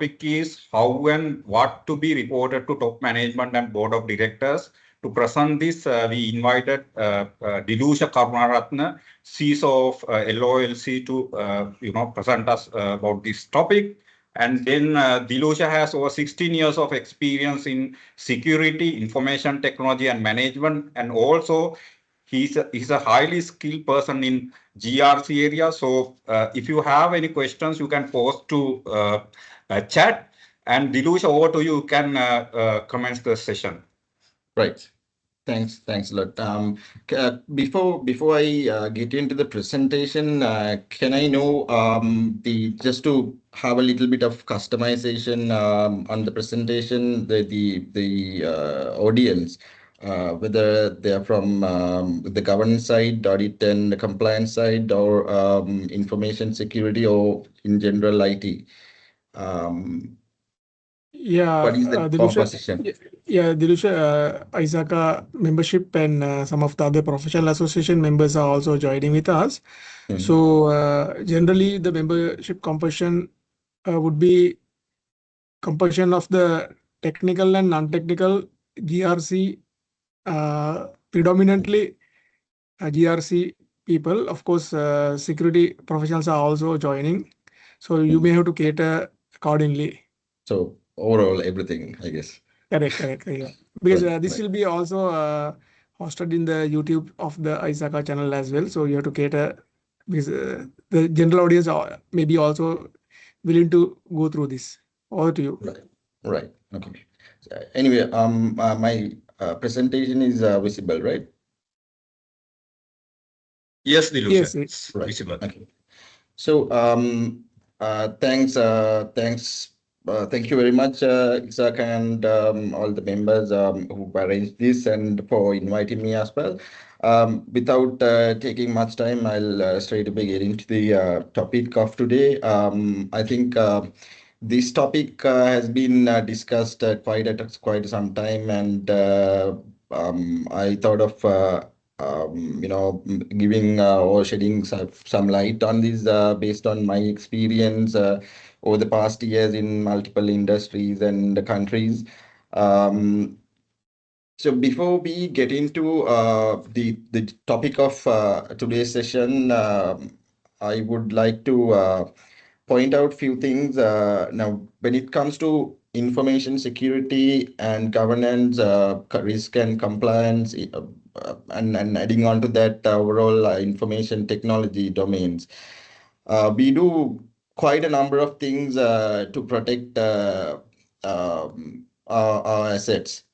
topic is how and what to be reported to top management and board of directors. To present this, we invited Dilusha Karunaratne, CISO of LOLC, to present us about this topic. And then Dilusha has over 16 years of experience in security, information technology, and management, and also he's a highly skilled person in GRC area. So if you have any questions, you can post to chat. And Dilush, over to you. You can commence the session. Right. Thanks a lot. Before I get into the presentation, can I know just to have a little bit of customization on the presentation, the audience, whether they are from the governance side, audit and the compliance side, or information security, or in general IT. What is the composition? Dilusha, ISACA membership and some of the other professional association members are also joining with us. So generally, the membership composition would be composition of the technical and non-technical GRC, predominantly GRC people. Of course, security professionals are also joining. So you may have to cater accordingly. So overall, everything, I guess. Correct. Yeah. Because this will be also hosted in the YouTube of the ISACA channel as well. So you have to cater, because the general audience may be also willing to go through this. Over to you. Right. Okay. So anyway, my presentation is visible, right? Yes, Dilusha. Yes, it's visible. Okay. So thank you very much, Isaac, and all the members who arranged this and for inviting me as well. Without taking much time, I'll straight away get into the topic of today. I think this topic has been discussed quite some time, and I thought of giving or shedding some light on this based on my experience over the past years in multiple industries and countries. So before we get into the topic of today's session, I would like to point out a few things. Now, when it comes to information security and governance, risk and compliance, and adding on to that overall information technology domains, we do quite a number of things to protect our assets.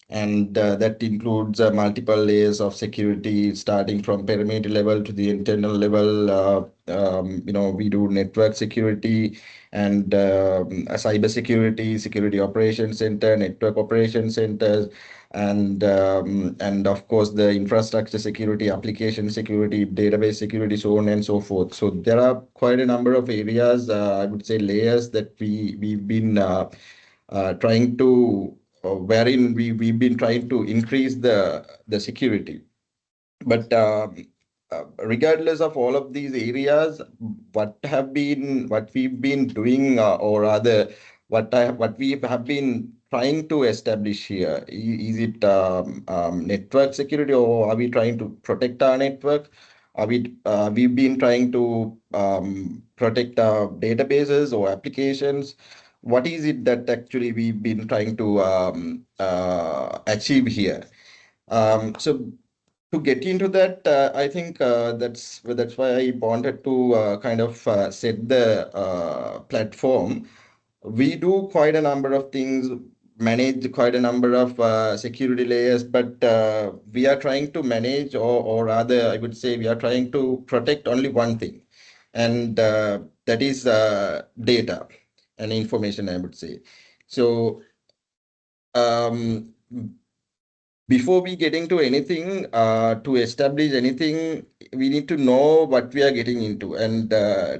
And that includes multiple layers of security, starting from perimeter level to the internal level. We do network security and cyber security, security operations center, network operations centers, and of course the infrastructure security, application security, database security, so on and so forth. So there are quite a number of areas, I would say layers, that we've been trying to wherein we've been trying to increase the security. But regardless of all of these areas, what we've been doing, or rather, what we have been trying to establish here, is it network security, or are we trying to protect our network? We've been trying to protect our databases or applications? What is it that actually we've been trying to achieve here? So to get into that, I think that's why I wanted to kind of set the platform. We do quite a number of things, manage quite a number of security layers, but we are trying to manage, or rather, I would say we are trying to protect only one thing, and that is data and information, I would say. So before we get into anything, to establish anything, we need to know what we are getting into. And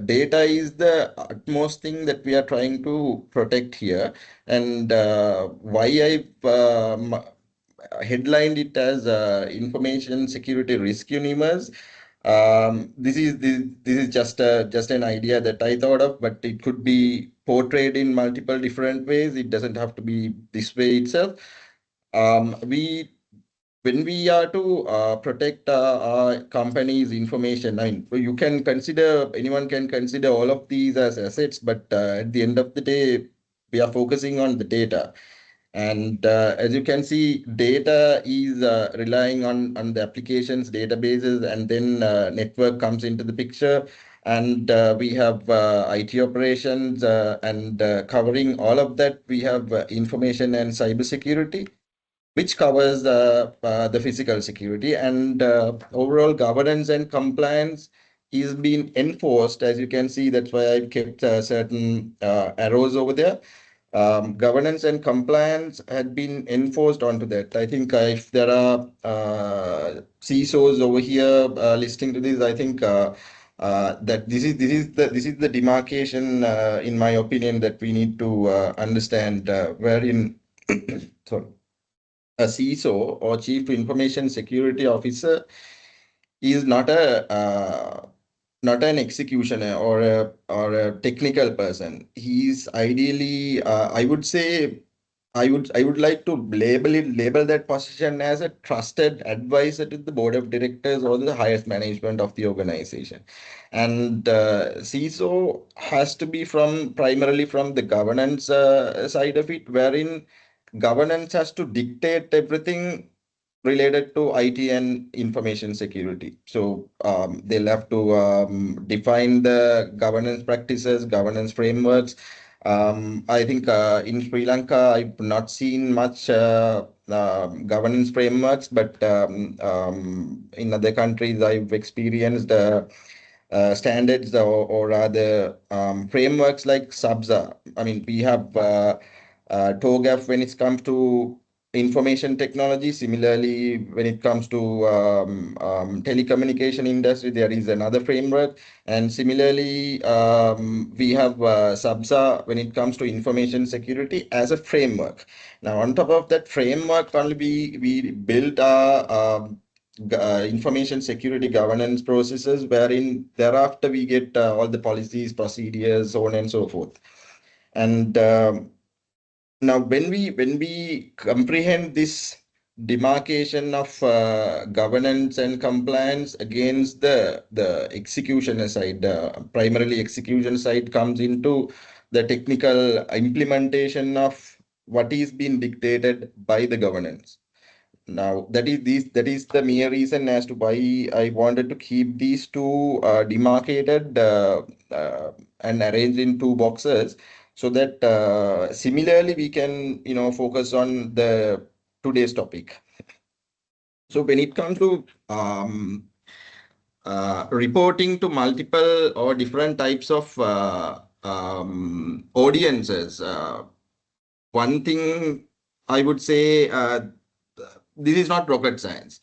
data is the utmost thing that we are trying to protect here. And why I've headlined it as information security risk universe. This is just an idea that I thought of, but it could be portrayed in multiple different ways. It doesn't have to be this way itself. When we are to protect our company's information, I mean, you can consider, anyone can consider all of these as assets, but at the end of the day, we are focusing on the data. And as you can see, data is relying on the applications, databases, and then network comes into the picture. And we have IT operations and covering all of that, we have information and cybersecurity, which covers the physical security, and overall governance and compliance is being enforced. As you can see, that's why I've kept certain arrows over there. Governance and compliance had been enforced onto that. I think if there are CISOs over here listening to this, I think that this is the demarcation, in my opinion, that we need to understand, wherein sorry, a CISO or Chief Information Security Officer is not an executioner or a technical person. He's ideally, I would say, I would like to label that position as a trusted advisor to the board of directors or the highest management of the organization. And CISO has to be primarily from the governance side of it, wherein governance has to dictate everything related to IT and information security. So they'll have to define the governance practices, governance frameworks. I think in Sri Lanka, I've not seen much governance frameworks, but in other countries, I've experienced standards or rather frameworks like SABSA. I mean, we have TOGAF when it comes to information technology. Similarly, when it comes to telecommunication industry, there is another framework. And similarly, we have SABSA when it comes to information security as a framework. Now, on top of that framework, only we built our information security governance processes, wherein thereafter we get all the policies, procedures, so on and so forth. And now, when we comprehend this demarcation of governance and compliance against the execution side, primarily execution side comes into the technical implementation of what is being dictated by the governance. Now, that is the mere reason as to why I wanted to keep these two demarcated and arranged in two boxes, so that similarly we can focus on the today's topic. So when it comes to reporting to multiple or different types of audiences, one thing I would say, this is not rocket science.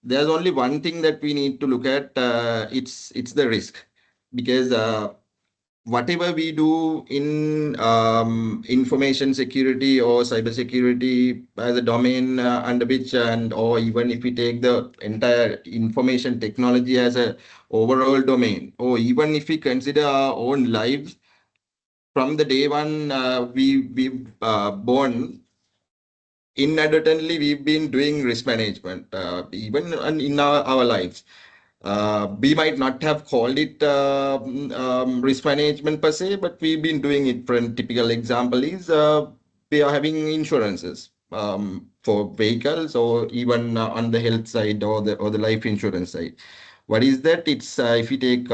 There's only one thing that we need to look at. It's the risk, because whatever we do in information security or cybersecurity as a domain under which, and or even if we take the entire information technology as a overall domain, or even if we consider our own lives from the day one we born, inadvertently we've been doing risk management even in our lives. We might not have called it risk management per se, but we've been doing it. For a typical example is we are having insurances for vehicles, or even on the health side or the life insurance side. What is that? It's if you take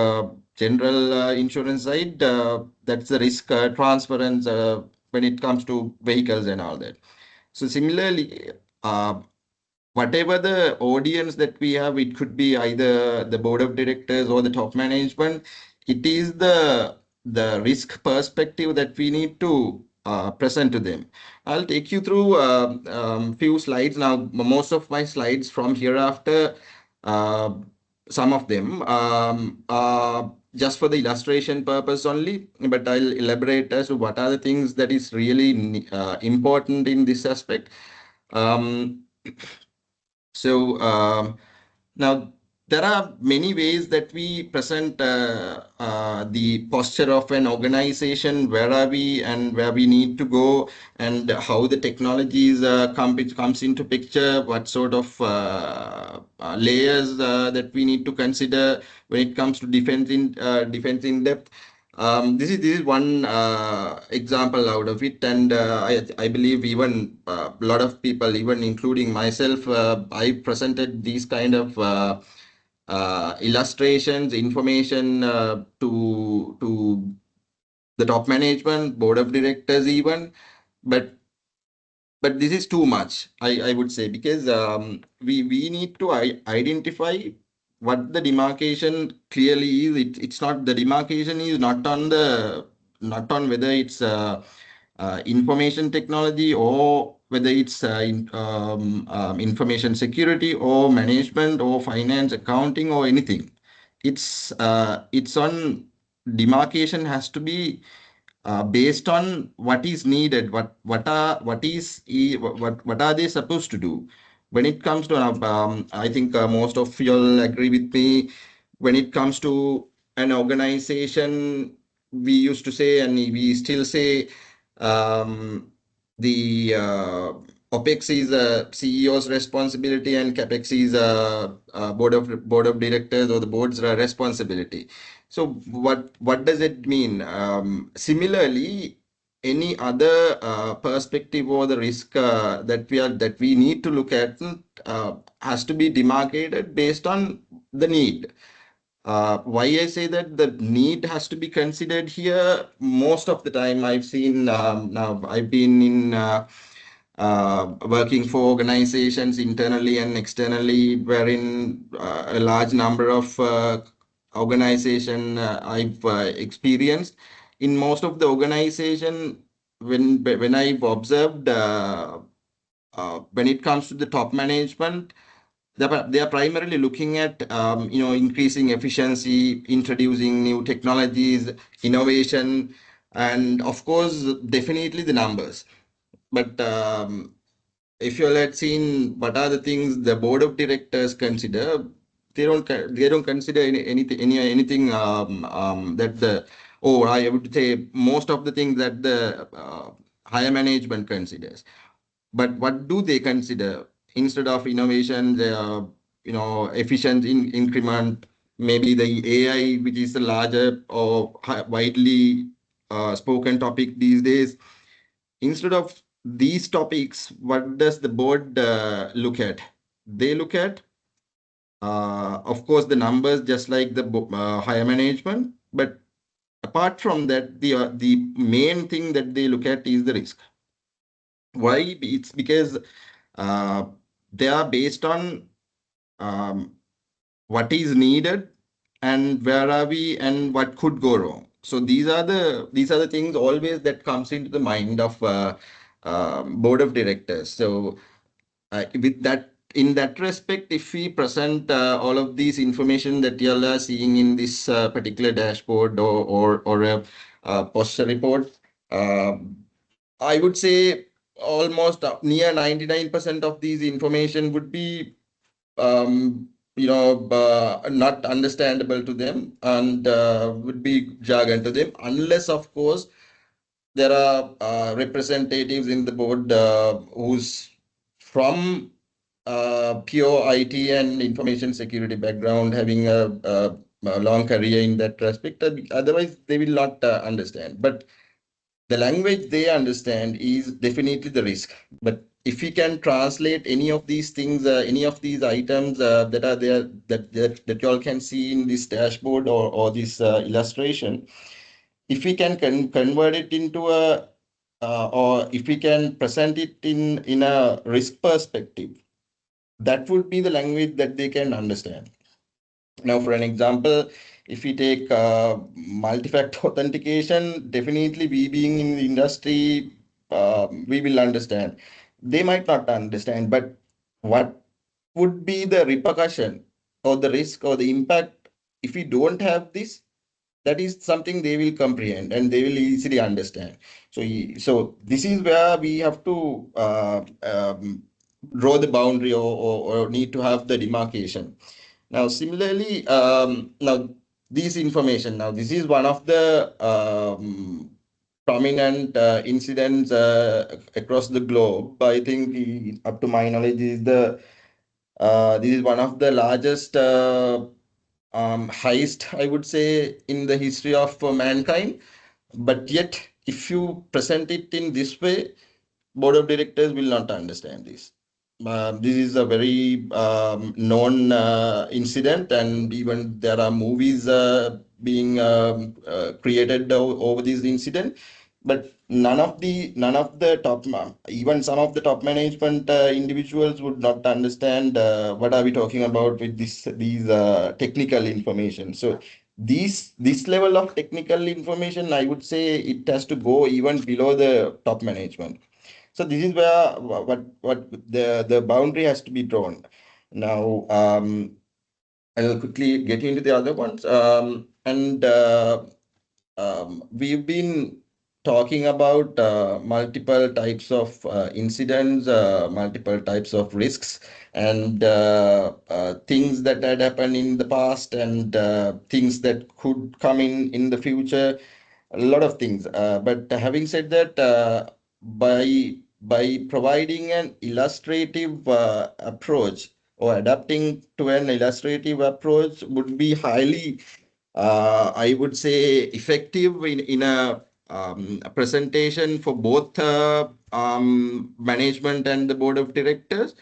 general insurance side, that's the risk transference when it comes to vehicles and all that. So similarly, whatever the audience that we have, it could be either the board of directors or the top management. It is the risk perspective that we need to present to them. I'll take you through few slides now. Most of my slides from hereafter, some of them just for the illustration purpose only, but I'll elaborate as to what are the things that is really important in this aspect. So now there are many ways that we present the posture of an organization, where are we and where we need to go, and how the technologies comes into picture, what sort of layers that we need to consider when it comes to defense in depth. This is one example out of it, and I believe even a lot of people, even including myself, I presented these kind of illustrations, information to the top management, board of directors, even, but this is too much, I would say, because we need to identify what the demarcation clearly is. It's not, the demarcation is not on the, not on whether it's information technology, or whether it's information security or management or finance, accounting, or anything. It's on, demarcation has to be based on what is needed, what are they supposed to do. When it comes to I think most of you all agree with me, when it comes to an organization, we used to say, and we still say, the OPEX is a CEO's responsibility, and CAPEX is a, board of directors or the board's responsibility. So what does it mean? Similarly, any other perspective or the risk that we need to look at has to be demarcated based on the need. Why I say that the need has to be considered here, most of the time I've seen, now I've been in working for organizations internally and externally, wherein a large number of organization I've experienced. In most of the organization, when I've observed, when it comes to the top management, they are primarily looking at increasing efficiency, introducing new technologies, innovation, and of course definitely the numbers. But if you all had seen what are the things the board of directors consider, they don't consider anything that the, or I would say most of the things that the higher management considers. But what do they consider? Instead of innovation, they are, efficient in increment, maybe the AI, which is the larger or widely spoken topic these days. Instead of these topics, what does the board look at? They look at, of course, the numbers, just like the higher management. But apart from that, the main thing that they look at is the risk. Why? It's because they are based on what is needed and where are we and what could go wrong. So these are the things always that comes into the mind of board of directors. So with that, in that respect, if we present all of these information that you all are seeing in this particular dashboard, or a posture report, uh, I would say almost near 99% of these information would be not understandable to them, and would be jargon to them, unless of course there are representatives in the board who's from pure IT and information security background, having a long career in that respect. Otherwise, they will not understand. But the language they understand is definitely the risk. But if we can translate any of these things, any of these items that are there, that you all can see in this dashboard, or this illustration, if we can convert it into a or if we can present it in a risk perspective, that would be the language that they can understand. Now, for an example, if we take multi-factor authentication, definitely we being in the industry, we will understand. They might not understand, but what would be the repercussion or the risk or the impact if we don't have this? That is something they will comprehend and they will easily understand. So this is where we have to draw the boundary, or need to have the demarcation. Now, similarly, now this information, now this is one of the prominent incidents across the globe. I think up to my knowledge, is the this is one of the largest heist, I would say, in the history of mankind. But yet, if you present it in this way, board of directors will not understand this. This is a very known incident, and even there are movies being created over this incident. But none of the even some of the top management individuals would not understand what are we talking about with these technical information. So this level of technical information, I would say, it has to go even below the top management. So this is where what the boundary has to be drawn. Now, I'll quickly get into the other ones. We've been talking about multiple types of incidents, multiple types of risks, and things that had happened in the past, and things that could come in the future, a lot of things. But having said that, by providing an illustrative approach, or adapting to an illustrative approach, would be highly, I would say, effective in a presentation for both management and the board of directors.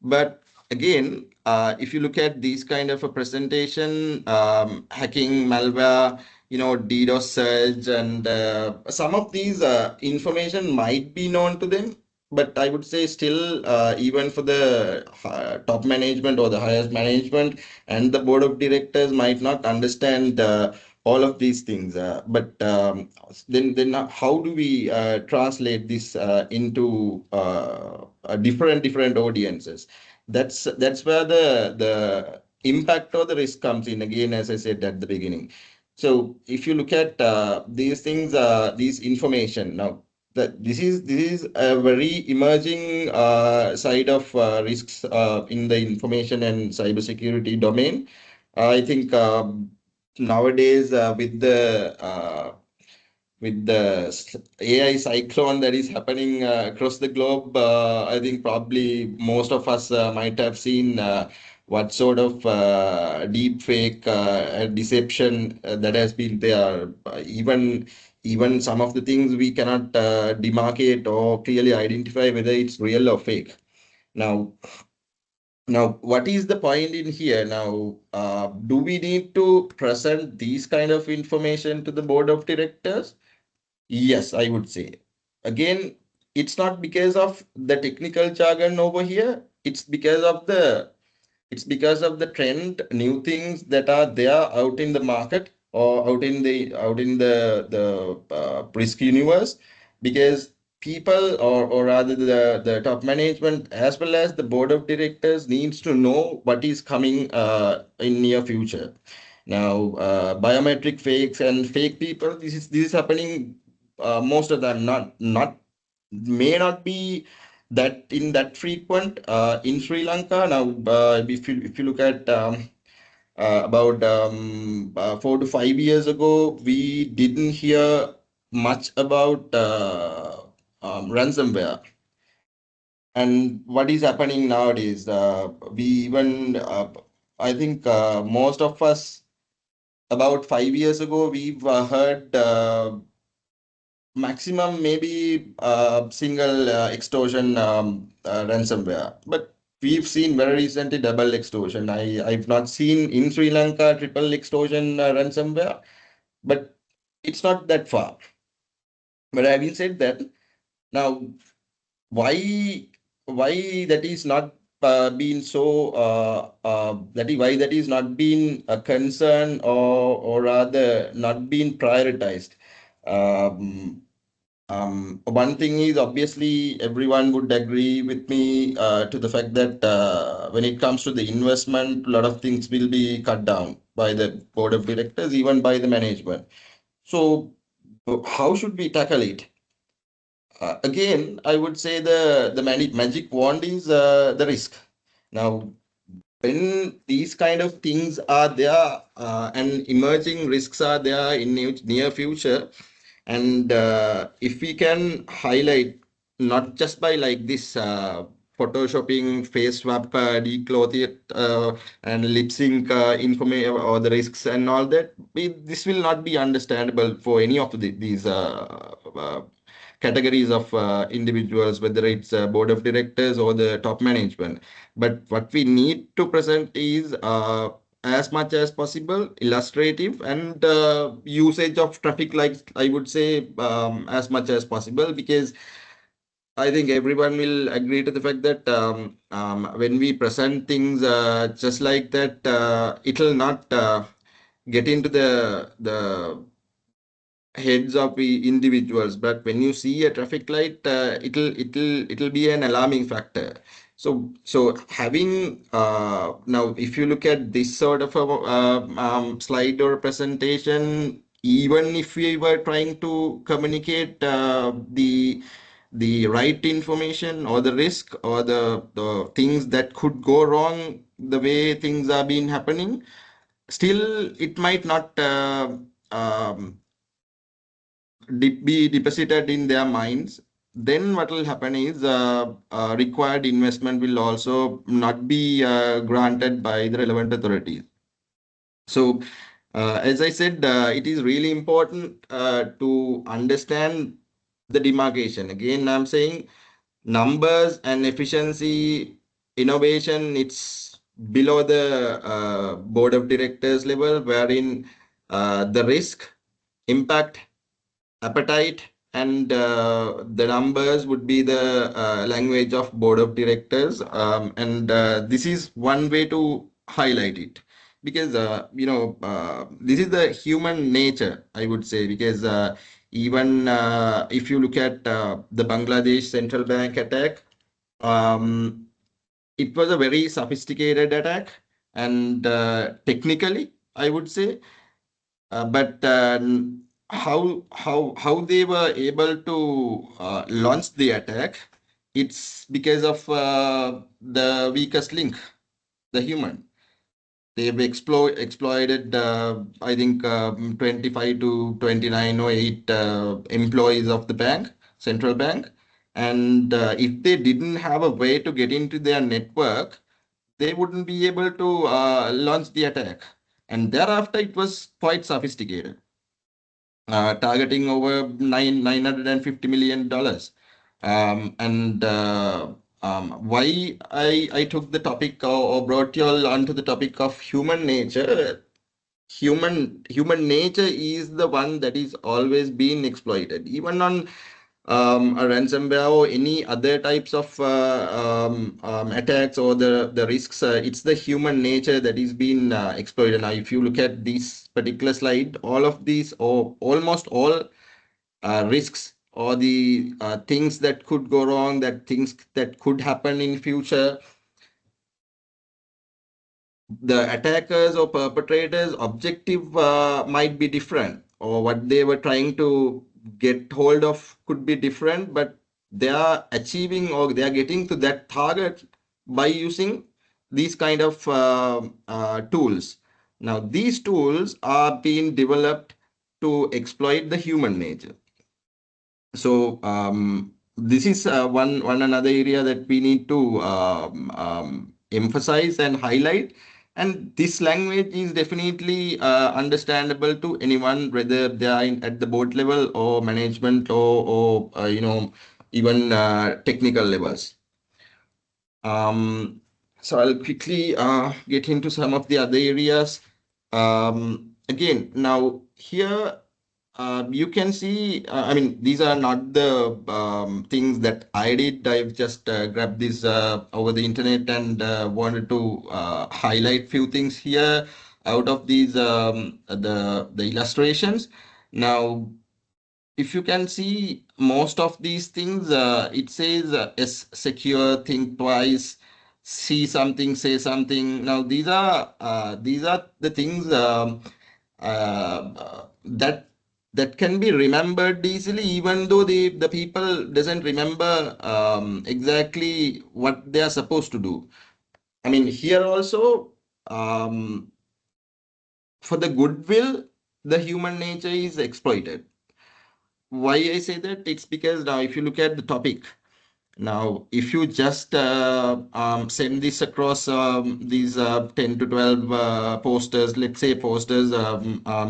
But again, if you look at these kind of a presentation, hacking, malware, DDoS surge, and some of these information might be known to them. But I would say still, even for the top management or the highest management and the board of directors might not understand all of these things. But then how do we translate this into different audiences? That's where the impact or the risk comes in again, as I said at the beginning. So if you look at these things, these information now, that this is a very emerging side of risks in the information and cybersecurity domain. I think nowadays, with the AI cyclone that is happening across the globe, I think probably most of us might have seen what sort of deep fake deception that has been there. Even some of the things we cannot demarcate or clearly identify whether it's real or fake. Now, what is the point in here? Now, do we need to present these kind of information to the board of directors? Yes, I would say. Again, it's not because of the technical jargon over here. It's because of the trend, new things that are there out in the market, or out in the risk universe. Because people, or rather the top management as well as the board of directors, needs to know what is coming in near future. Now, biometric fakes and fake people, this is happening most of them, not may not be that frequent in Sri Lanka. Now, if you look at about 4 to 5 years ago, we didn't hear much about ransomware. And what is happening nowadays? We even I think most of us, about 5 years ago, we've heard maximum maybe single extortion ransomware. But we've seen very recently double extortion. I've not seen in Sri Lanka triple extortion ransomware, but it's not that far. But having said that, now why that is not been so why that is not been a concern, or rather not been prioritized. Um, One thing is, obviously everyone would agree with me to the fact that when it comes to the investment, a lot of things will be cut down by the board of directors, even by the management. So how should we tackle it? Again, I would say the magic wand is the risk. Now, when these kind of things are there and emerging risks are there in near future, and if we can highlight not just by like this photoshopping, face swap, decloth it, and lip sync information or the risks and all that, this will not be understandable for any of these categories of individuals, whether it's board of directors or the top management. But what we need to present is as much as possible illustrative and usage of traffic lights, I would say, as much as possible, because I think everyone will agree to the fact that when we present things just like that, it will not get into the heads of the individuals, but when you see a traffic light, it'll be an alarming factor. So having now, if you look at this sort of a slide or presentation, even if we were trying to communicate the right information or the risk or the things that could go wrong, the way things are been happening, still it might not be deposited in their minds. Then what will happen is required investment will also not be granted by the relevant authorities. So as I said, it is really important to understand the demarcation. Again, I'm saying numbers and efficiency, innovation, it's below the board of directors level, wherein the risk, impact, appetite, and the numbers would be the language of board of directors, and this is one way to highlight it, because this is the human nature, I would say, because even if you look at the Bangladesh central bank attack, um, it was a very sophisticated attack, and technically I would say, but how they were able to launch the attack, it's because of the weakest link, the human. They've exploited, I think, 25 to 29 or 8 employees of the bank, central bank. And if they didn't have a way to get into their network, they wouldn't be able to launch the attack. And thereafter, it was quite sophisticated, targeting over $950 million. And why I took the topic, or brought you all onto the topic of human nature. Human nature is the one that is always being exploited, even on a ransomware or any other types of attacks or the risks. It's the human nature that is being exploited. Now, if you look at this particular slide, all of these or almost all risks or the things that could go wrong, that things that could happen in future, the attackers or perpetrators' objective might be different, or what they were trying to get hold of could be different, but they are achieving or they are getting to that target by using these kind of tools. Now, these tools are being developed to exploit the human nature. So this is one another area that we need to emphasize and highlight. And this language is definitely understandable to anyone, whether they are at the board level or management or even technical levels. So I'll quickly get into some of the other areas. Again, now here you can see, I mean, these are not the things that I did. I've just grabbed this over the internet and wanted to highlight few things here out of these the illustrations. Now, if you can see most of these things, it says S secure, think twice, see something, say something. Now, these are the things that can be remembered easily, even though the people doesn't remember exactly what they are supposed to do. I mean, here also, for the goodwill, the human nature is exploited. Why I say that? It's because now, if you look at the topic, now, if you just send this across these 10 to 12 posters, let's say posters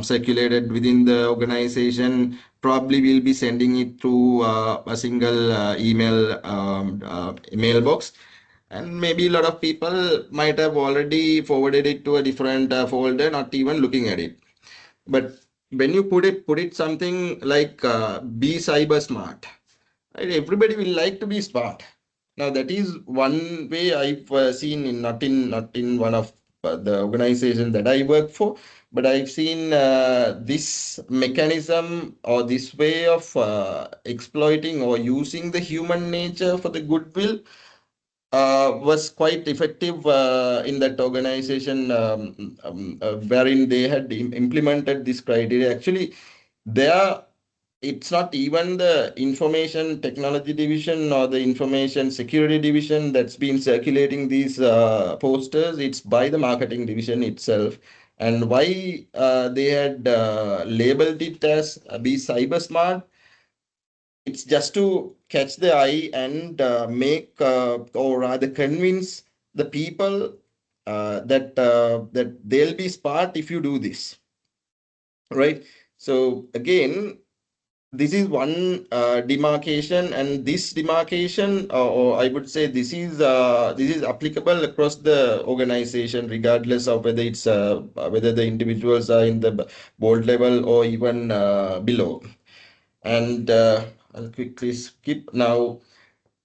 circulated within the organization, probably we'll be sending it through a single mailbox. And maybe a lot of people might have already forwarded it to a different folder, not even looking at it. But when you put it something like be cyber smart, right? Everybody will like to be smart. Now that is one way I've seen in not in one of the organizations that I work for, but I've seen this mechanism or this way of exploiting or using the human nature for the goodwill was quite effective in that organization, wherein they had implemented this criteria. Actually, there it's not even the information technology division or the information security division that's been circulating these posters. It's by the marketing division itself. And why they had labeled it as be cyber smart, it's just to catch the eye and make or rather convince the people that they'll be smart if you do this, right? So again, this is one demarcation, and this demarcation, or I would say this is applicable across the organization, regardless of whether it's whether the individuals are in the board level or even below. And I'll quickly skip now.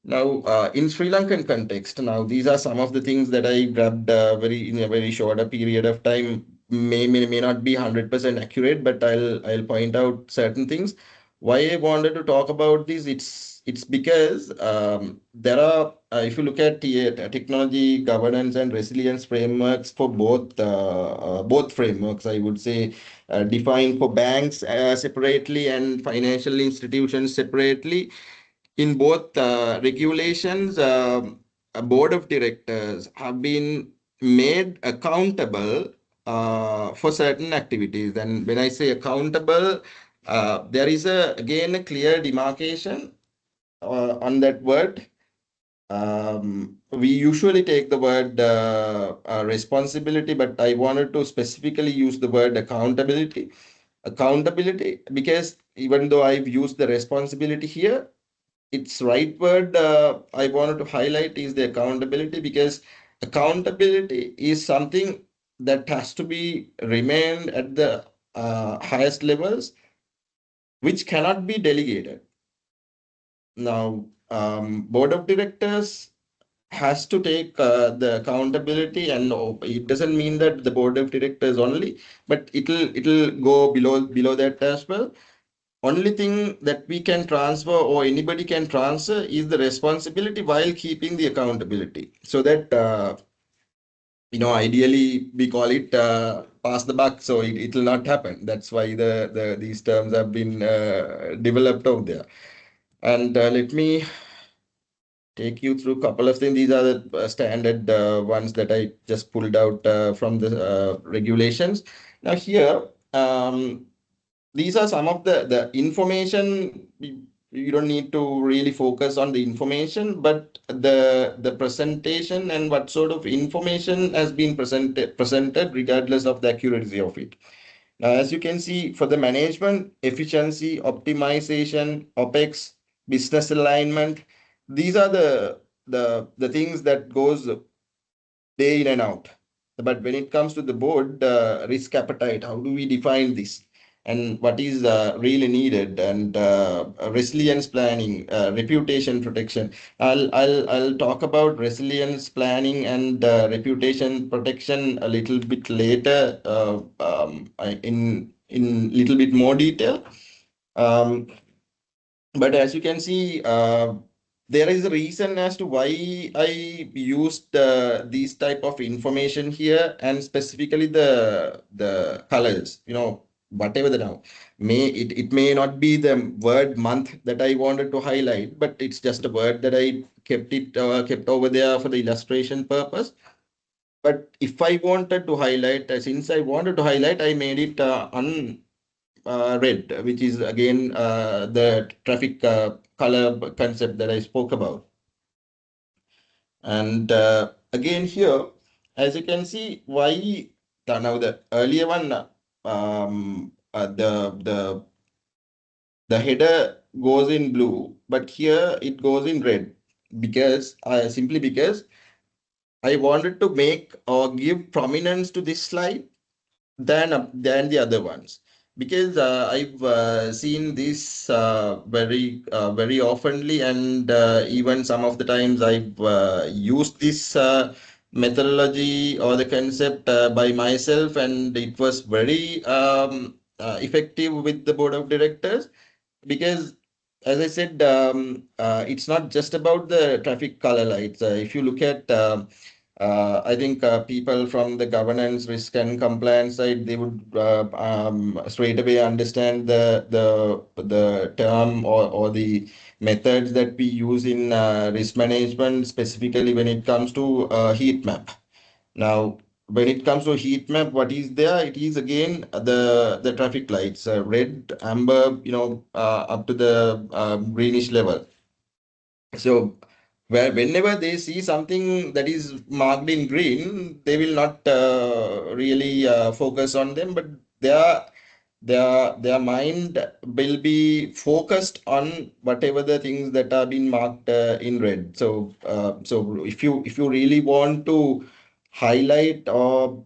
Now, in Sri Lankan context, now these are some of the things that I grabbed very in a very shorter period of time. May not be 100% accurate, but I'll point out certain things. Why I wanted to talk about this, it's because there are if you look at technology governance and resilience frameworks for both frameworks, I would say defined for banks separately and financial institutions separately. In both regulations, a board of directors have been made accountable for certain activities. And when I say accountable, there is again a clear demarcation on that word. We usually take the word responsibility, but I wanted to specifically use the word accountability. Accountability, because even though I've used the responsibility here, its right word I wanted to highlight is the accountability, because accountability is something that has to be remained at the highest levels, which cannot be delegated. Now, board of directors has to take the accountability, and it doesn't mean that the board of directors only, but it'll go below that as well. Only thing that we can transfer or anybody can transfer is the responsibility while keeping the accountability. So that ideally we call it pass the buck, so it will not happen. That's why these terms have been developed out there. And let me take you through a couple of things. These are the standard ones that I just pulled out from the regulations. Now here, these are some of the information. You don't need to really focus on the information, but the presentation and what sort of information has been presented regardless of the accuracy of it. Now, as you can see, for the management, efficiency, optimization, OPEX, business alignment, these are the things that goes day in and out. But when it comes to the board, risk appetite, how do we define this? And what is really needed, and resilience planning, reputation protection. I'll talk about resilience planning and reputation protection a little bit later in little bit more detail. But as you can see, there is a reason as to why I used these type of information here, and specifically the colors. Whatever the now it may not be the word month that I wanted to highlight, but it's just a word that I kept over there for the illustration purpose. But if I wanted to highlight, since I wanted to highlight, I made it red, which is again the traffic color concept that I spoke about. And again here, as you can see, why now the earlier one, the header goes in blue, but here it goes in red because simply because I wanted to make or give prominence to this slide than the other ones, because I've seen this very oftenly, and even some of the times I've used this methodology or the concept by myself, and it was very effective with the board of directors, because as I said, it's not just about the traffic color lights. If you look at I think people from the governance, risk, and compliance side, they would straight away understand the term or the methods that we use in risk management, specifically when it comes to heat map. Now, when it comes to heat map, what is there? It is again the traffic lights, red, amber, up to the greenish level. So whenever they see something that is marked in green, they will not really focus on them, but their their mind will be focused on whatever the things that are being marked in red. So if you really want to highlight or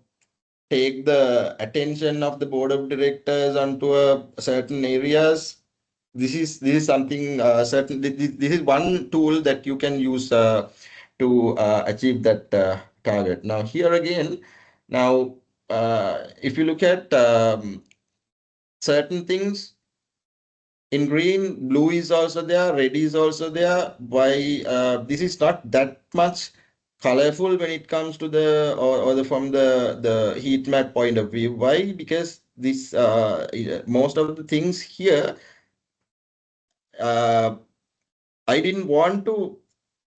take the attention of the board of directors onto a certain areas, this is something certain. This is one tool that you can use to achieve that target. Now here again, now if you look at certain things in green, blue is also there, red is also there. Why this is not that much colorful when it comes to the or the from the heat map point of view. Why? Because this most of the things here uh, I didn't want to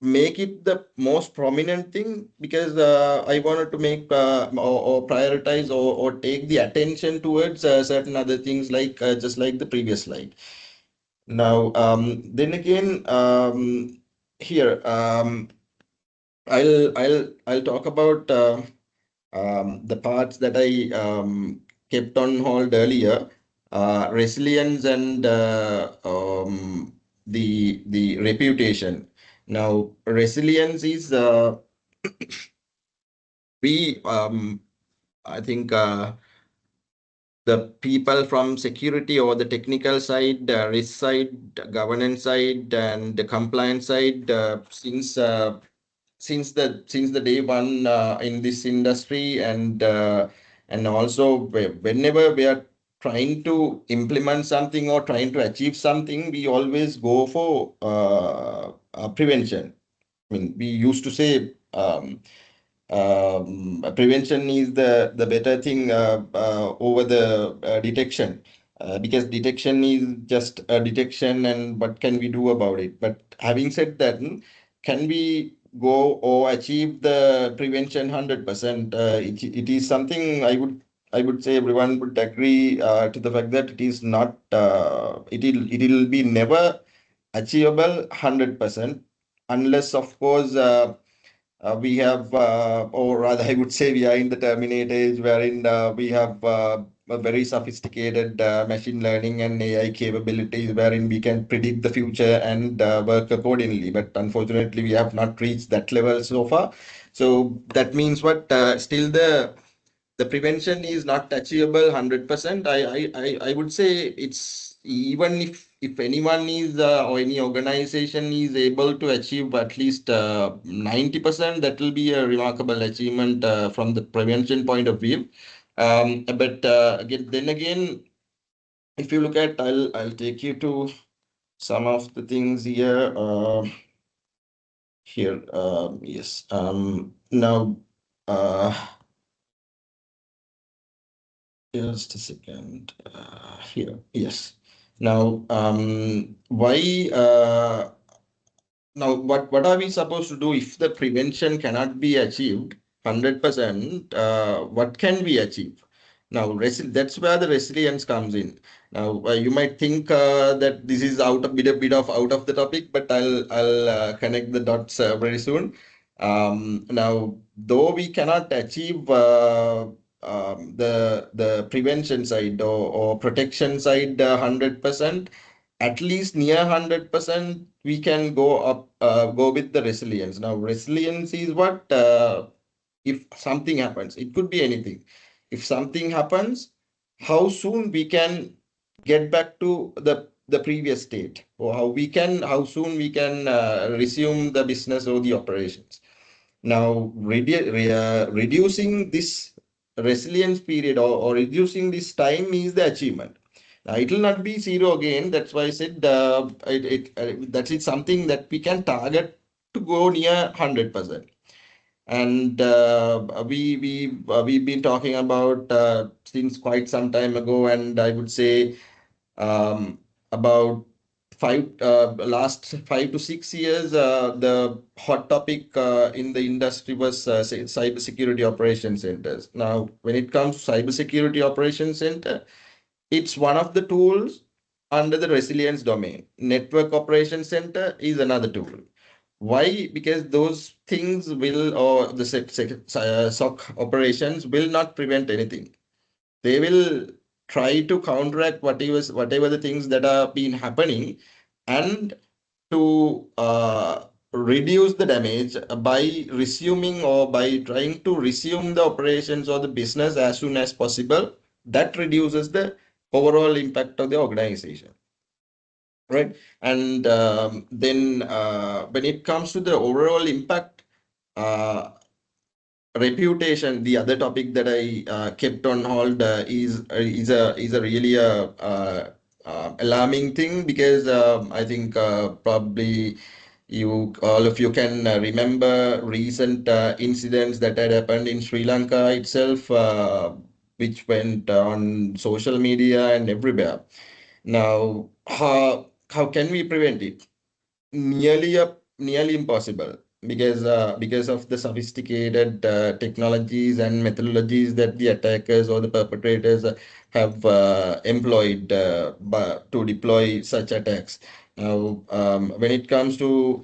make it the most prominent thing, because I wanted to make or prioritize or take the attention towards certain other things, like just like the previous slide. Now, then again, here I'll talk about the parts that I kept on hold earlier, resilience and the reputation. Now, resilience is we I think the people from security or the technical side, risk side, governance side, and the compliance side, since the day one in this industry, and also whenever we are trying to implement something or trying to achieve something, we always go for prevention. I mean, we used to say prevention is the better thing over the detection, because detection is just a detection, and what can we do about it? But having said that, can we go or achieve the prevention 100%? It is something I would say everyone would agree to the fact that it is not it'll be never achievable 100%, unless of course we have, or rather, I would say we are in the terminate age, wherein we have a very sophisticated machine learning and AI capabilities, wherein we can predict the future and work accordingly. But unfortunately, we have not reached that level so far. So that means what? Still the prevention is not achievable 100%. I would say it's, even if anyone is or any organization is able to achieve at least 90%, that will be a remarkable achievement from the prevention point of view. But again, then again, if you look at, I'll take you to some of the things here. Here, yes. Now. Just a second. Here, yes. Now, why? Now, what are we supposed to do if the prevention cannot be achieved? 100%, what can we achieve? Now, that's where the resilience comes in. Now, you might think that this is a bit of out of the topic, but I'll connect the dots very soon. Now, though we cannot achieve the prevention side or protection side 100%, at least near 100%, we can go with the resilience. Now, resilience is what if something happens, it could be anything. If something happens, how soon we can get back to the previous state, or how soon we can resume the business or the operations. Now, reducing this resilience period, or reducing this time is the achievement. Now, it will not be zero again. That's why I said that is something that we can target to go near 100%. And we've been talking about since quite some time ago, and I would say about last 5 to 6 years, the hot topic in the industry was cybersecurity operation centers. Now, when it comes to cybersecurity operation center, it's one of the tools under the resilience domain. Network operation center is another tool. Why? Because those things will, or the SOC operations will not prevent anything. They will try to counteract whatever the things that are been happening, and to reduce the damage by resuming, or by trying to resume the operations or the business as soon as possible. That reduces the overall impact of the organization. Right. And then when it comes to the overall impact, reputation, the other topic that I kept on hold, is a really alarming thing, because I think probably all of you can remember recent incidents that had happened in Sri Lanka itself, which went on social media and everywhere. Now, how can we prevent it? Nearly impossible, because of the sophisticated technologies and methodologies that the attackers or the perpetrators have employed to deploy such attacks. Now, when it comes to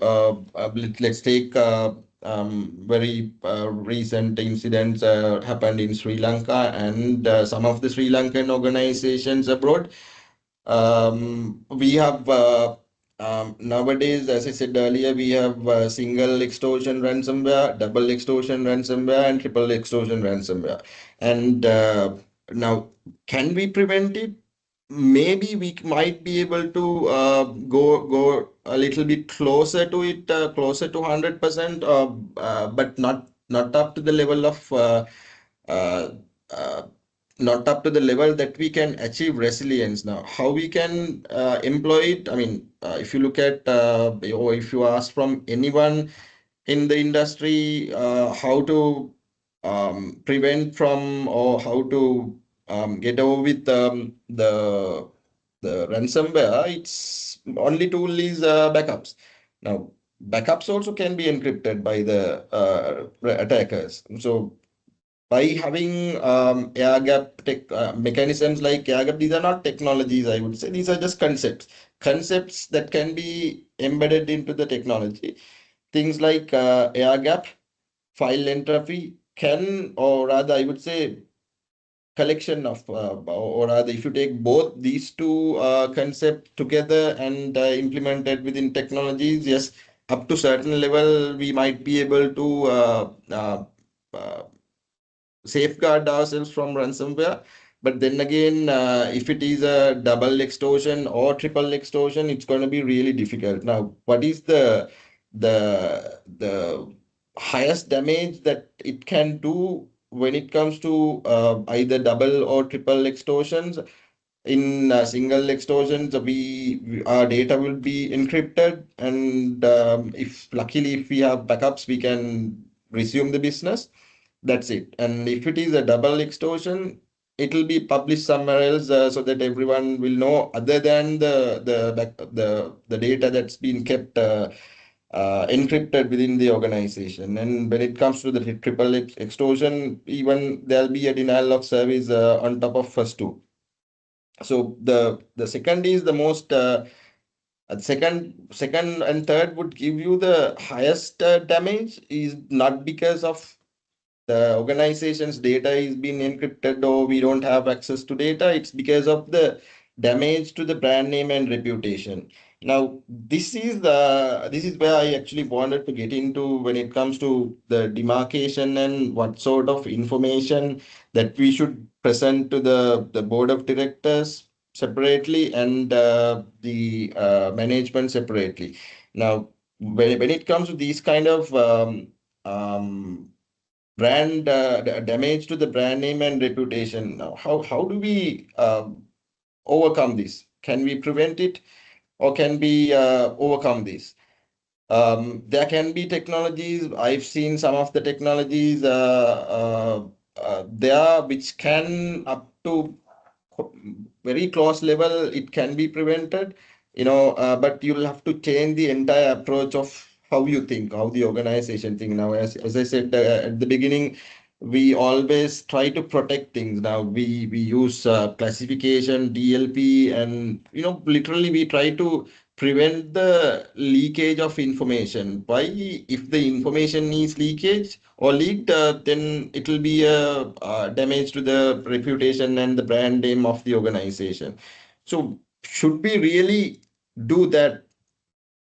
let's take very recent incidents happened in Sri Lanka, and some of the Sri Lankan organizations abroad. We have nowadays, as I said earlier, we have single extortion ransomware, double extortion ransomware, and triple extortion ransomware. And now, can we prevent it? Maybe we might be able to go a little bit closer to it, closer to 100%, but not up to the level of uh, uh, not up to the level that we can achieve resilience. Now, how we can employ it? I mean, if you look at, or if you ask from anyone in the industry, how to prevent from, or how to get over with the ransomware, its only tool is backups. Now, backups also can be encrypted by the attackers. So by having air gap mechanisms like air gap, these are not technologies, I would say. These are just concepts that can be embedded into the technology. Things like air gap, file entropy can, or rather, I would say, collection of, or rather, if you take both these two concepts together and implemented within technologies, yes, up to certain level, we might be able to uh, safeguard ourselves from ransomware. But then again, if it is a double extortion or triple extortion, it's going to be really difficult. Now, what is the highest damage that it can do when it comes to either double or triple extortions? In single extortions, our data will be encrypted, and if luckily if we have backups, we can resume the business. That's it. And if it is a double extortion, it will be published somewhere else, so that everyone will know, other than the data that's been kept encrypted within the organization. And when it comes to the triple extortion, even there'll be a denial of service on top of first two. So the second is the most second and third would give you the highest damage is not because of the organization's data is being encrypted or we don't have access to data. It's because of the damage to the brand name and reputation. Now, this is where I actually wanted to get into when it comes to the demarcation and what sort of information that we should present to the board of directors separately and the management separately. Now, when it comes to these kind of um, brand damage to the brand name and reputation. Now, how do we overcome this? Can we prevent it, or can we overcome this? There can be technologies. I've seen some of the technologies there which can up to very close level it can be prevented, but you'll have to change the entire approach of how you think, how the organization think. Now, as I said at the beginning, we always try to protect things. Now we use classification, DLP, and literally we try to prevent the leakage of information. Why? If the information is leakage or leaked, then it will be a damage to the reputation and the brand name of the organization. So should we really do that?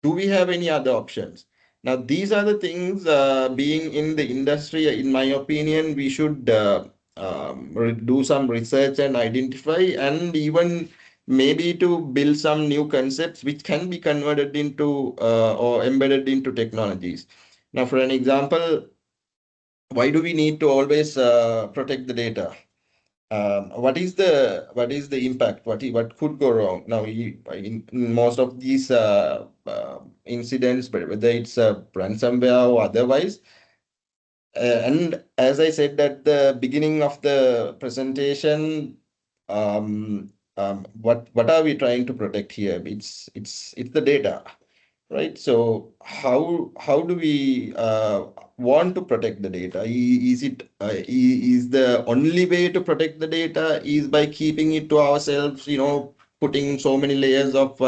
Do we have any other options? Now, these are the things, being in the industry, in my opinion, we should do some research and identify, and even maybe to build some new concepts which can be converted into or embedded into technologies. Now, for an example, why do we need to always protect the data? What is the impact? What could go wrong? Now, in most of these incidents, but whether it's ransomware or otherwise, and as I said at the beginning of the presentation, what are we trying to protect here? It's the data, right? So how do we want to protect the data? Is the only way to protect the data is by keeping it to ourselves, putting so many layers of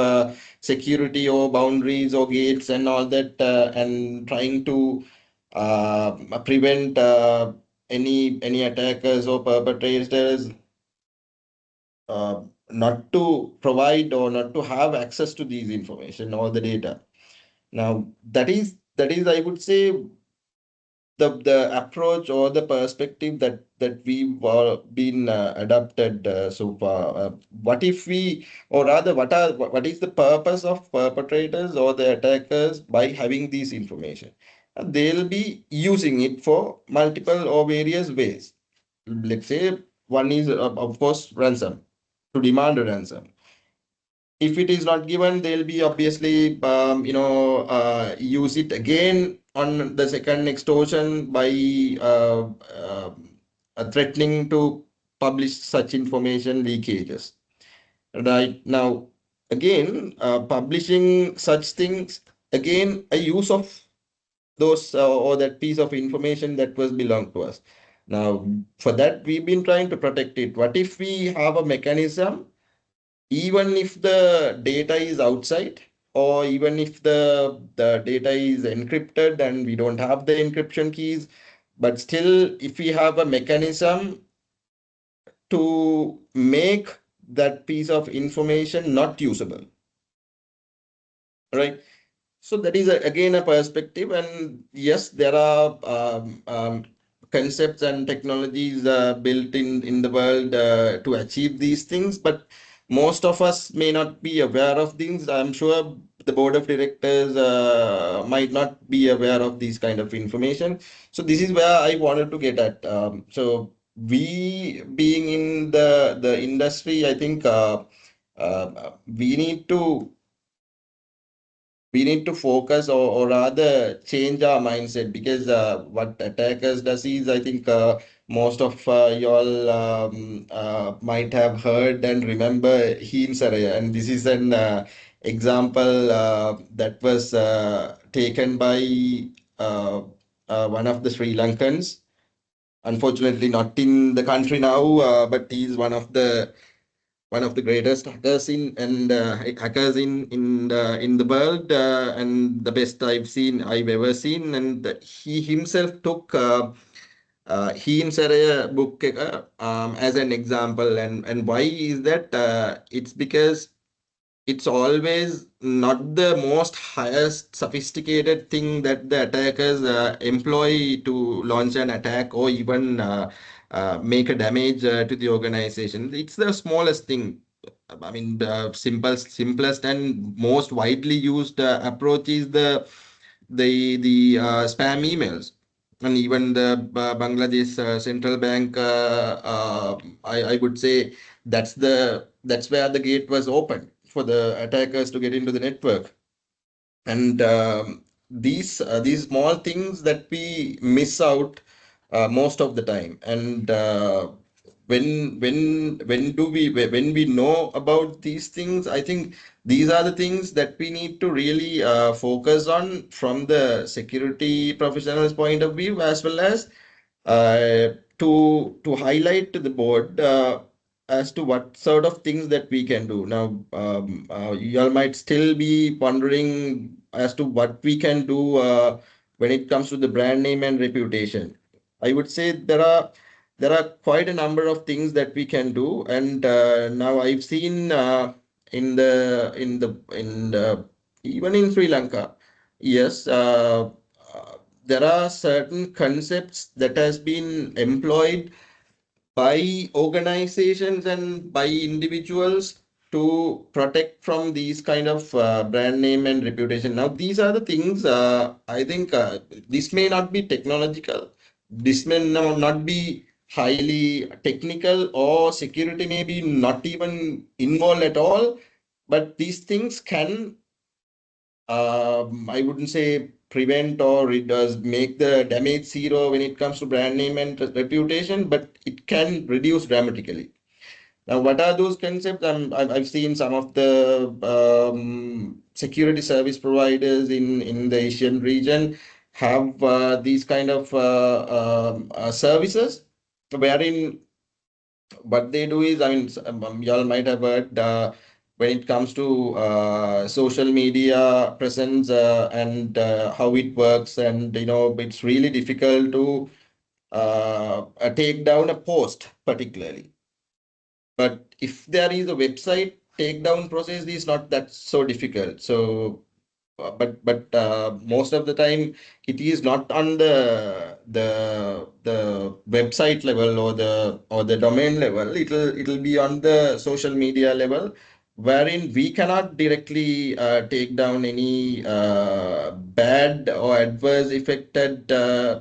security or boundaries or gates and all that, and trying to prevent any attackers or perpetrators not to provide or not to have access to these information or the data. Now, that is, I would say, the approach or the perspective that we've been adopted so far. What if we, or rather, what is the purpose of perpetrators or the attackers by having these information? They'll be using it for multiple or various ways. Let's say one is, of course, ransom, to demand a ransom. If it is not given, they'll be obviously use it again on the second extortion by threatening to publish such information leakages. Right now, again, publishing such things, again, a use of those or that piece of information that was belong to us. Now, for that, we've been trying to protect it. What if we have a mechanism, even if the data is outside, or even if the data is encrypted and we don't have the encryption keys, but still, if we have a mechanism to make that piece of information not usable, right? So that is again a perspective, and yes, there are concepts and technologies built in the world to achieve these things, but most of us may not be aware of things. I'm sure the board of directors might not be aware of these kind of information. So this is where I wanted to get at. So we being in the industry, I think we need to focus, or rather change our mindset, because what attackers does is, I think most of y'all might have heard and remember Heen Saraya, and this is an example that was taken by one of the Sri Lankans. Unfortunately, not in the country now, but he's one of the greatest hackers hackers in the world, and the best I've ever seen. And he himself took Himsaraya book as an example. And why is that? It's because it's always not the most highest sophisticated thing that the attackers employ to launch an attack or even make a damage to the organization. It's the smallest thing. I mean, the simplest and most widely used approach is the spam emails. And even the Bangladesh central bank, I would say that's where the gate was open for the attackers to get into the network. And these small things that we miss out most of the time. And when we know about these things, I think these are the things that we need to really focus on from the security professionals point of view, as well as to highlight to the board as to what sort of things that we can do. Now, you all might still be wondering as to what we can do when it comes to the brand name and reputation. I would say there are quite a number of things that we can do, and now I've seen in the even in Sri Lanka, yes, there are certain concepts that has been employed by organizations and by individuals to protect from these kind of brand name and reputation. Now, these are the things I think this may not be technological, this may not be highly technical, or security may be not even involved at all, but these things can I wouldn't say prevent, or it does make the damage zero when it comes to brand name and reputation, but it can reduce dramatically. Now, what are those concepts? I've seen some of the security service providers in the Asian region have these kind of services wherein what they do is, I mean, y'all might have heard when it comes to social media presence and how it works, and it's really difficult to take down a post particularly. But if there is a website takedown process, is not that so difficult. So but most of the time it is not on the website level or the domain level. It'll be on the social media level, wherein we cannot directly take down any bad or adverse affected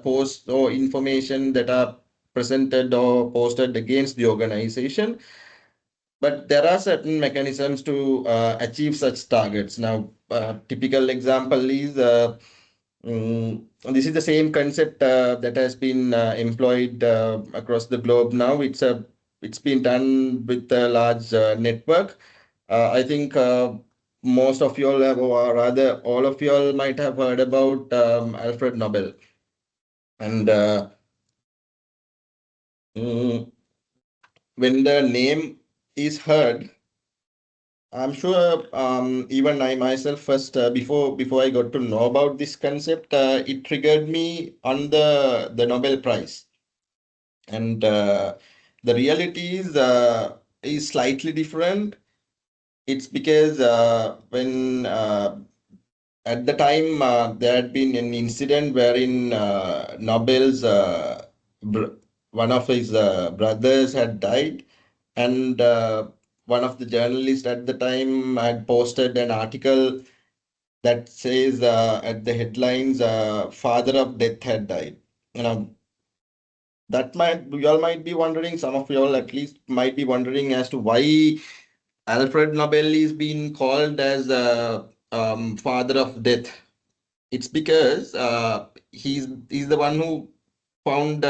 posts or information that are presented or posted against the organization. But there are certain mechanisms to achieve such targets. Now, typical example is this is the same concept that has been employed across the globe now. It's been done with a large network. I think most of you all have, or rather all of you all might have heard about Alfred Nobel. And when the name is heard, I'm sure even I myself first before I got to know about this concept, it triggered me on the Nobel Prize. And the reality is slightly different. It's because when at the time there had been an incident wherein Nobel's one of his brothers had died, and one of the journalists at the time had posted an article that says at the headlines, "Father of Death had died." You know, that might you all might be wondering. Some of you all at least might be wondering as to why Alfred Nobel is being called as father of death. It's because he's the one who found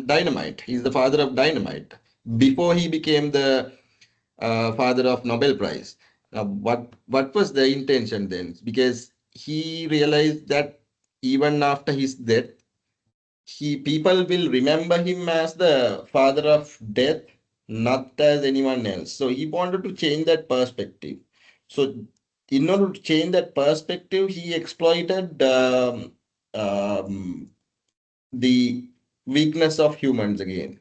dynamite. He's the father of dynamite before he became the father of Nobel Prize. What was the intention then? Because he realized that even after his death, people will remember him as the father of death, not as anyone else. So he wanted to change that perspective. So in order to change that perspective, he exploited the weakness of humans again.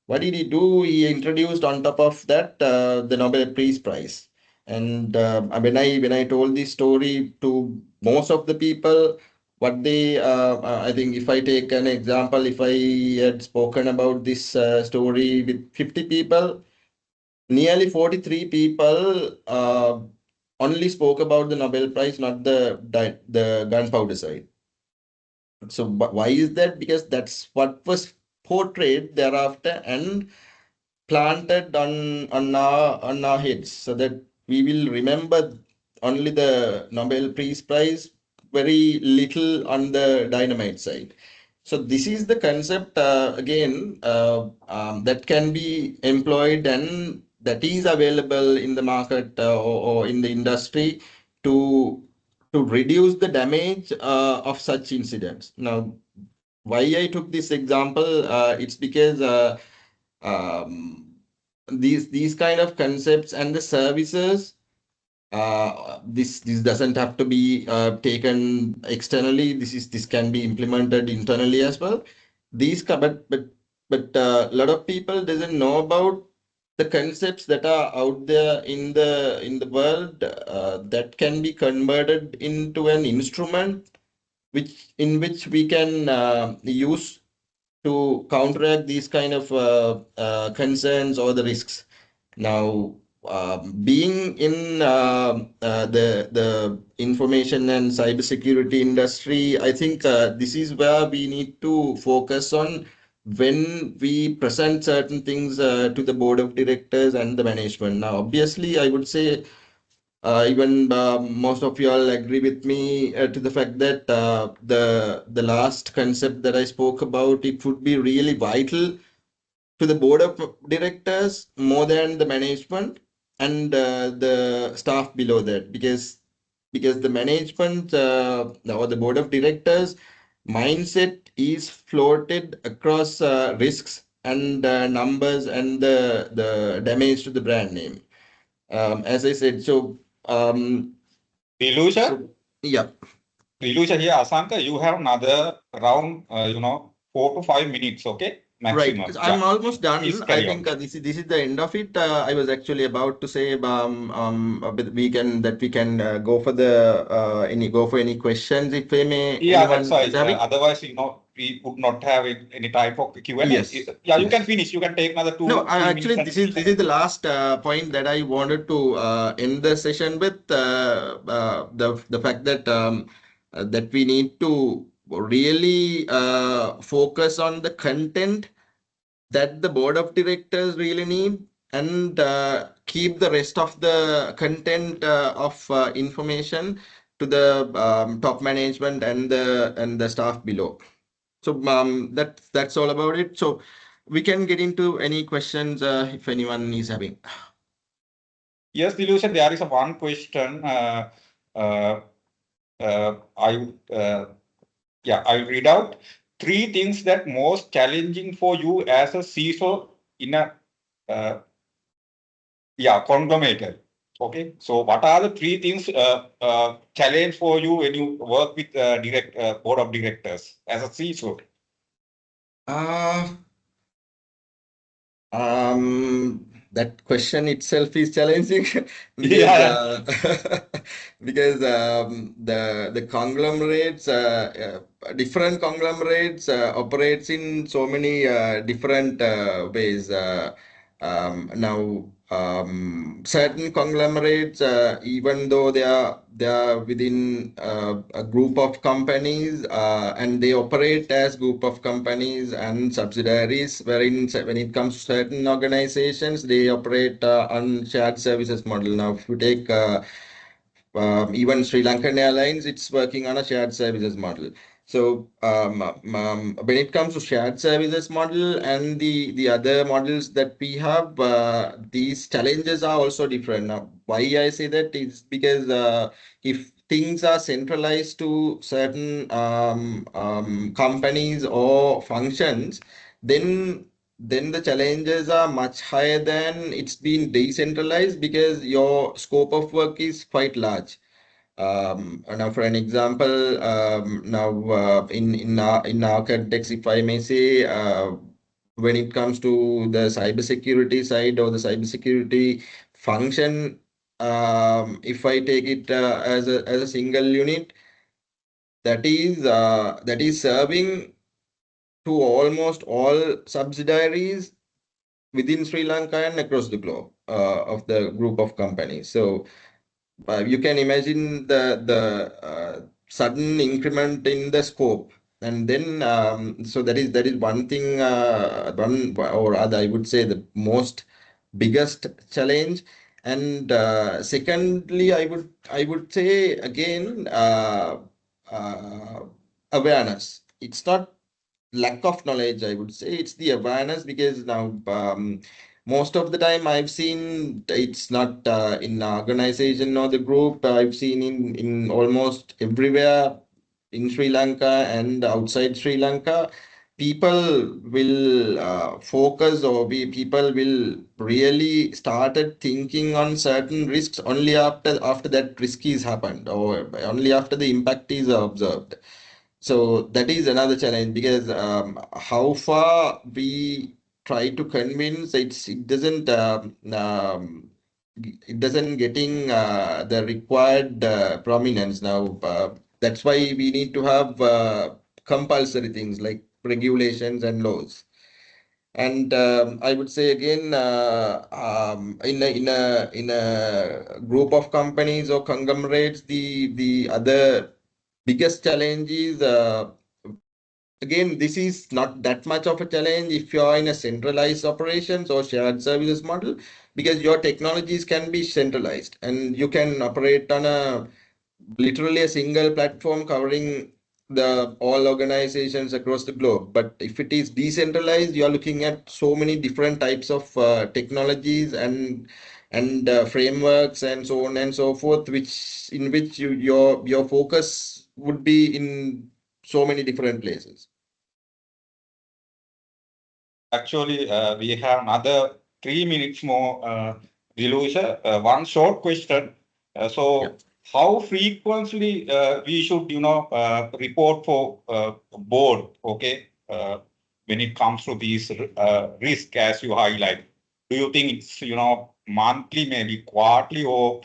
What did he do? He introduced on top of that the Nobel Peace Prize. And when I told this story to most of the people, what they I think if I take an example, if I had spoken about this story with 50 people, nearly 43 people only spoke about the Nobel Prize, not the gunpowder side. So why is that? Because that's what was portrayed thereafter and planted on our heads, so that we will remember only the Nobel Peace Prize, very little on the dynamite side. So this is the concept again that can be employed and that is available in the market or in the industry to reduce the damage of such incidents. Now, why I took this example, it's because um, these kind of concepts and the services, this doesn't have to be taken externally. This can be implemented internally as well. But a lot of people doesn't know about the concepts that are out there in the world that can be converted into an instrument which we can use to counteract these kind of concerns or the risks. Now, being in the information and cybersecurity industry, I think this is where we need to focus on when we present certain things to the board of directors and the management. Now, obviously, I would say even most of you all agree with me to the fact that the last concept that I spoke about, it would be really vital to the board of directors more than the management and the staff below that, because the management or the board of directors mindset is floated across risks and numbers and the damage to the brand name. As I said, so Dilusha, yeah, Dilusha here, Asanka, you have another around 4 to 5 minutes, okay? right. Maximum. I'm Yeah. almost Please done. I carry on. think this is the end of it. I was actually about to say we can go for any questions if Yeah, anyone that's why. is having. Otherwise, we would not have any time for Q&A. Yes, Yeah, you can yes. finish. You can take another No, two, 3 minutes actually, and this is finish. this is the last point that I wanted to end the session with. The fact that we need to really focus on the content that the board of directors really need, and keep the rest of the content of information to the top management and the staff below. So that's all about it. So we can get into any questions if anyone is having. Yes, Dilusha, there is one question. Uh, I'll read out 3 things that most challenging for you as a CISO in a conglomerate. Okay, so what are the 3 things challenge for you when you work with board of directors as a CISO? Uh, that question itself is challenging because Yeah. because the conglomerates, different conglomerates operates in so many different ways. Now, certain conglomerates, even though they are within a group of companies, and they operate as group of companies and subsidiaries, wherein when it comes to certain organizations, they operate on shared services model. Now, if you take even Sri Lankan Airlines, it's working on a shared services model. So when it comes to shared services model and the other models that we have, these challenges are also different. Now, why I say that is because if things are centralized to certain companies or functions, then the challenges are much higher than it's been decentralized because your scope of work is quite large. Now, for an example, now in our context, if I may say, when it comes to the cybersecurity side or the cybersecurity function, if I take it as a single unit, that is serving to almost all subsidiaries within Sri Lanka and across the globe of the group of companies. So you can imagine the sudden increment in the scope, and then so that is one thing, one or other, I would say the most biggest challenge. And secondly, I would say again, uh, awareness. It's not lack of knowledge, I would say. It's the awareness, because now most of the time I've seen it's not in the organization or the group. I've seen in almost everywhere in Sri Lanka and outside Sri Lanka, people will focus, or people will really started thinking on certain risks only after that risk is happened, or only after the impact is observed. So that is another challenge, because how far we try to convince, it doesn't getting the required prominence now. That's why we need to have compulsory things like regulations and laws. And I would say again, in a group of companies or conglomerates, the other biggest challenge is, again, this is not that much of a challenge if you are in a centralized operations or shared services model, because your technologies can be centralized and you can operate on a literally a single platform covering the all organizations across the globe. But if it is decentralized, you are looking at so many different types of technologies and frameworks and so on and so forth, which in which your focus would be in so many different places. Actually, we have another 3 minutes more, Dilusha. One short question. So, how frequently we should, report for board, okay, when it comes to these risk as you highlight? Do you think it's, monthly, maybe quarterly, or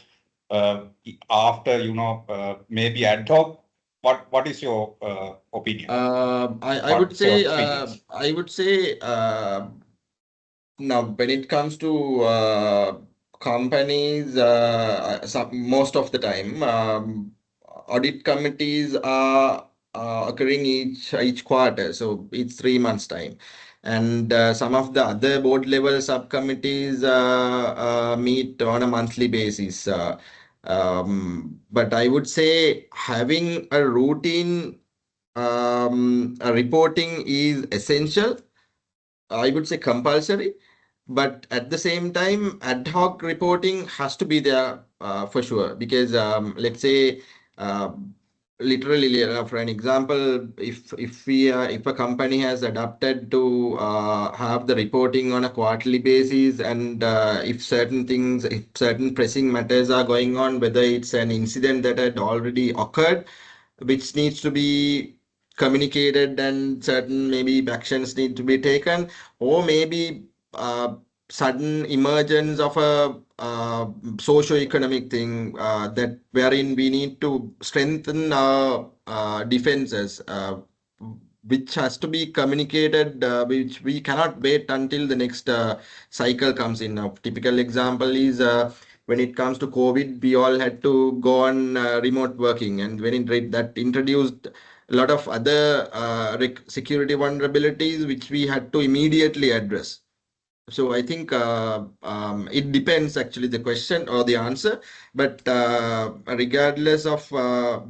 after, maybe ad hoc? What is your opinion? I would What's your say experience? now when it comes to companies, most of the time audit committees are occurring each quarter, so it's 3 months time. And some of the other board level subcommittees meet on a monthly basis. But I would say having a routine reporting is essential. I would say compulsory, but at the same time, ad hoc reporting has to be there for sure. Because let's say, uh, literally, for an example, if a company has adapted to have the reporting on a quarterly basis, and if certain pressing matters are going on, whether it's an incident that had already occurred, which needs to be communicated, and certain maybe actions need to be taken, or maybe sudden emergence of a socio-economic thing, that wherein we need to strengthen our defenses, which has to be communicated, which we cannot wait until the next cycle comes in. Now, typical example is when it comes to COVID, we all had to go on remote working, and that introduced a lot of other security vulnerabilities, which we had to immediately address. So I think it depends, actually, the question or the answer. But regardless of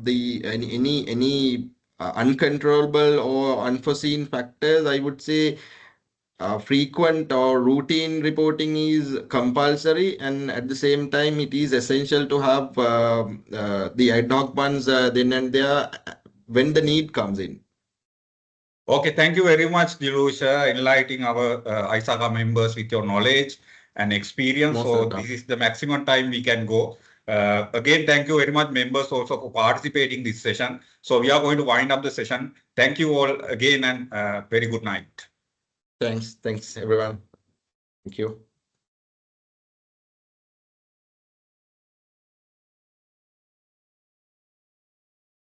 the any uncontrollable or unforeseen factors, I would say frequent or routine reporting is compulsory, and at the same time, it is essential to have the ad hoc ones then and there when the need comes in. Okay, thank you very much, Dilusha, enlightening our ISACA members with your knowledge and experience. Most So welcome. this is the maximum time we can go. Again, thank you very much, members, also for participating in this session. So we are going to wind up the session. Thank you all again, and very good night. Thanks everyone. Thank you.